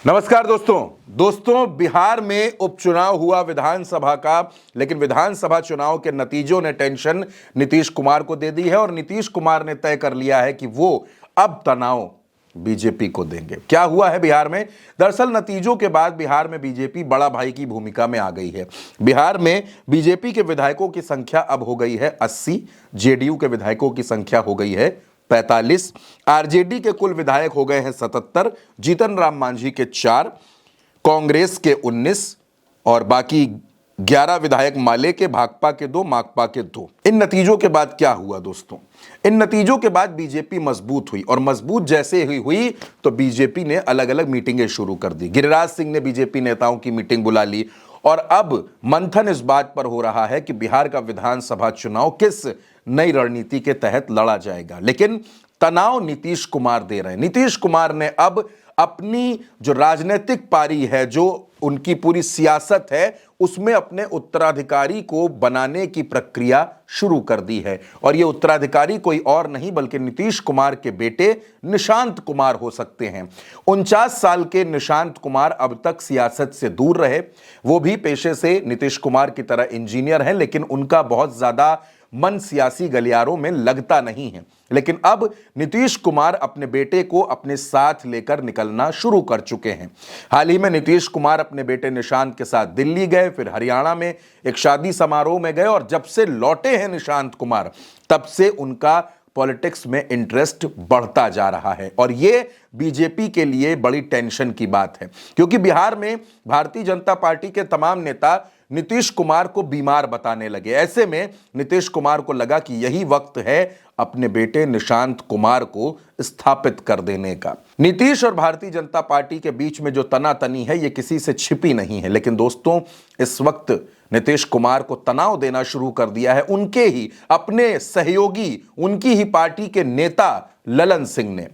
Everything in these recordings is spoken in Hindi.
नमस्कार दोस्तों बिहार में उपचुनाव हुआ विधानसभा का। लेकिन विधानसभा चुनाव के नतीजों ने टेंशन नीतीश कुमार को दे दी है और नीतीश कुमार ने तय कर लिया है कि वो अब तनाव बीजेपी को देंगे। क्या हुआ है बिहार में? दरअसल नतीजों के बाद बिहार में बीजेपी बड़ा भाई की भूमिका में आ गई है। बिहार में बीजेपी के विधायकों की संख्या अब हो गई है 80, जेडीयू के विधायकों की संख्या हो गई है 45, आरजेडी के कुल विधायक हो गए हैं 77, जीतन राम मांझी के 4, कांग्रेस के 19 और बाकी 11 विधायक माले के, भाकपा के 2, माकपा के 2। इन नतीजों के बाद क्या हुआ दोस्तों? इन नतीजों के बाद बीजेपी मजबूत हुई और मजबूत जैसे ही हुई तो बीजेपी ने अलग अलग मीटिंगें शुरू कर दी। गिरिराज सिंह ने बीजेपी नेताओं की मीटिंग बुला ली और अब मंथन इस बात पर हो रहा है कि बिहार का विधानसभा चुनाव किस नई रणनीति के तहत लड़ा जाएगा। लेकिन तनाव नीतीश कुमार दे रहे हैं। नीतीश कुमार ने अब अपनी जो राजनीतिक पारी है, जो उनकी पूरी सियासत है, उसमें अपने उत्तराधिकारी को बनाने की प्रक्रिया शुरू कर दी है। और ये उत्तराधिकारी कोई और नहीं बल्कि नीतीश कुमार के बेटे निशांत कुमार हो सकते हैं। 49 साल के निशांत कुमार अब तक सियासत से दूर रहे। वो भी पेशे से नीतीश कुमार की तरह इंजीनियर हैं, लेकिन उनका बहुत ज्यादा मन सियासी गलियारों में लगता नहीं है। लेकिन अब नीतीश कुमार अपने बेटे को अपने साथ लेकर निकलना शुरू कर चुके हैं। हाल ही में नीतीश कुमार अपने बेटे निशांत के साथ दिल्ली गए, फिर हरियाणा में एक शादी समारोह में गए और जब से लौटे हैं निशांत कुमार तब से उनका पॉलिटिक्स में इंटरेस्ट बढ़ता जा रहा है। और ये बीजेपी के लिए बड़ी टेंशन की बात है, क्योंकि बिहार में भारतीय जनता पार्टी के तमाम नेता नीतीश कुमार को बीमार बताने लगे। ऐसे में नीतीश कुमार को लगा कि यही वक्त है अपने बेटे निशांत कुमार को स्थापित कर देने का। नीतीश और भारतीय जनता पार्टी के बीच में जो तनातनी है ये किसी से छिपी नहीं है। लेकिन दोस्तों, इस वक्त नीतीश कुमार को तनाव देना शुरू कर दिया है उनके ही अपने सहयोगी, उनकी ही पार्टी के नेता ललन सिंह ने।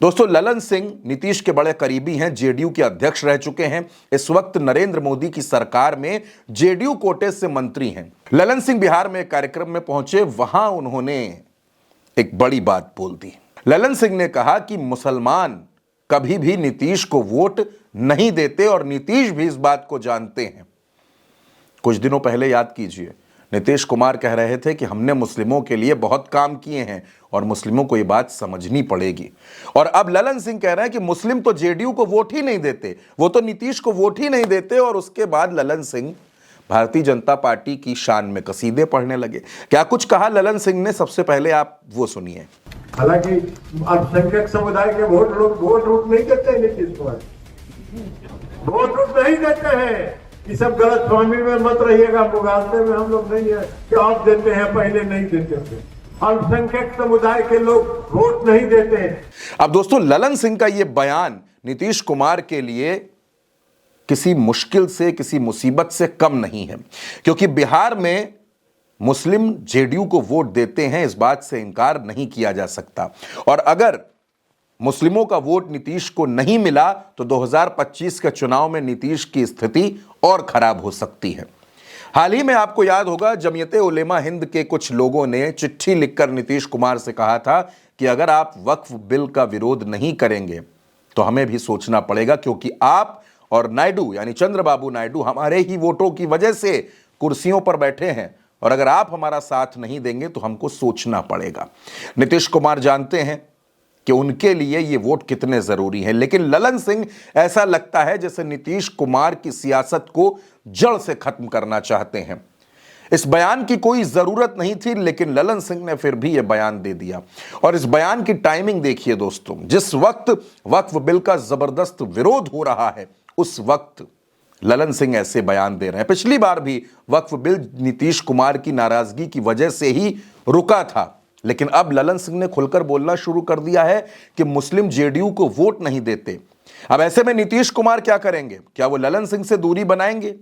दोस्तों, ललन सिंह नीतीश के बड़े करीबी हैं, जेडीयू के अध्यक्ष रह चुके हैं। इस वक्त नरेंद्र मोदी की सरकार में जेडीयू कोटे से मंत्री हैं। ललन सिंह बिहार में एक कार्यक्रम में पहुंचे, वहां उन्होंने एक बड़ी बात बोल दी। ललन सिंह ने कहा कि मुसलमान कभी भी नीतीश को वोट नहीं देते और नीतीश भी इस बात को जानते हैं। कुछ दिनों पहले याद कीजिए, नीतीश कुमार कह रहे थे कि हमने मुस्लिमों के लिए बहुत काम किए हैं और मुस्लिमों को ये बात समझनी पड़ेगी। और अब ललन सिंह कह रहे हैं कि मुस्लिम तो जेडीयू को वोट ही नहीं देते, वो तो नीतीश को वोट ही नहीं देते। और उसके बाद ललन सिंह भारतीय जनता पार्टी की शान में कसीदे पढ़ने लगे। क्या कुछ कहा ललन सिंह ने, सबसे पहले आप वो सुनिए। हालांकि अल्पसंख्यक समुदाय के लोग वोट नहीं देते हैं, नीतीश कुमार वोट नहीं देते हैं। ये सब गलत फहमी में मत रहिएगा, मुगालते में हम लोग नहीं है कि आप देते हैं, पहले नहीं देते थे। अल्पसंख्यक समुदाय के लोग वोट नहीं देते हैं। अब दोस्तों, ललन सिंह का यह बयान नीतीश कुमार के लिए किसी मुश्किल से, किसी मुसीबत से कम नहीं है, क्योंकि बिहार में मुस्लिम जेडीयू को वोट देते हैं, इस बात से इनकार नहीं किया जा सकता। और अगर मुस्लिमों का वोट नीतीश को नहीं मिला तो 2025 के चुनाव में नीतीश की स्थिति और खराब हो सकती है। हाल ही में आपको याद होगा, जमीयत उलेमा हिंद के कुछ लोगों ने चिट्ठी लिखकर नीतीश कुमार से कहा था कि अगर आप वक्फ बिल का विरोध नहीं करेंगे तो हमें भी सोचना पड़ेगा, क्योंकि आप और नायडू यानी चंद्रबाबू नायडू हमारे ही वोटों की वजह से कुर्सियों पर बैठे हैं, और अगर आप हमारा साथ नहीं देंगे तो हमको सोचना पड़ेगा। नीतीश कुमार जानते हैं कि उनके लिए ये वोट कितने जरूरी हैं। लेकिन ललन सिंह, ऐसा लगता है जैसे नीतीश कुमार की सियासत को जड़ से खत्म करना चाहते हैं। इस बयान की कोई जरूरत नहीं थी, लेकिन ललन सिंह ने फिर भी यह बयान दे दिया। और इस बयान की टाइमिंग देखिए दोस्तों, जिस वक्त वक्फ बिल का जबरदस्त विरोध हो रहा है उस वक्त ललन सिंह ऐसे बयान दे रहे हैं। पिछली बार भी वक्फ बिल नीतीश कुमार की नाराजगी की वजह से ही रुका था, लेकिन अब ललन सिंह ने खुलकर बोलना शुरू कर दिया है कि मुस्लिम जेडीयू को वोट नहीं देते। अब ऐसे में नीतीश कुमार क्या करेंगे? क्या वो ललन सिंह से दूरी बनाएंगे?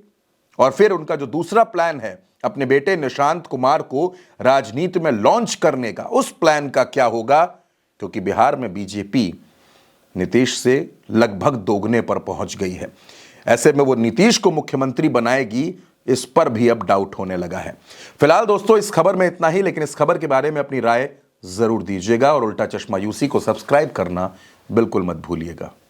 और फिर उनका जो दूसरा प्लान है अपने बेटे निशांत कुमार को राजनीति में लॉन्च करने का, उस प्लान का क्या होगा? क्योंकि बिहार में बीजेपी नीतीश से लगभग दोगुने पर पहुंच गई है। ऐसे में वो नीतीश को मुख्यमंत्री बनाएगी, इस पर भी अब डाउट होने लगा है। फिलहाल दोस्तों, इस खबर में इतना ही, लेकिन इस खबर के बारे में अपनी राय जरूर दीजिएगा और उल्टा चश्मा यूसी को सब्सक्राइब करना बिल्कुल मत भूलिएगा।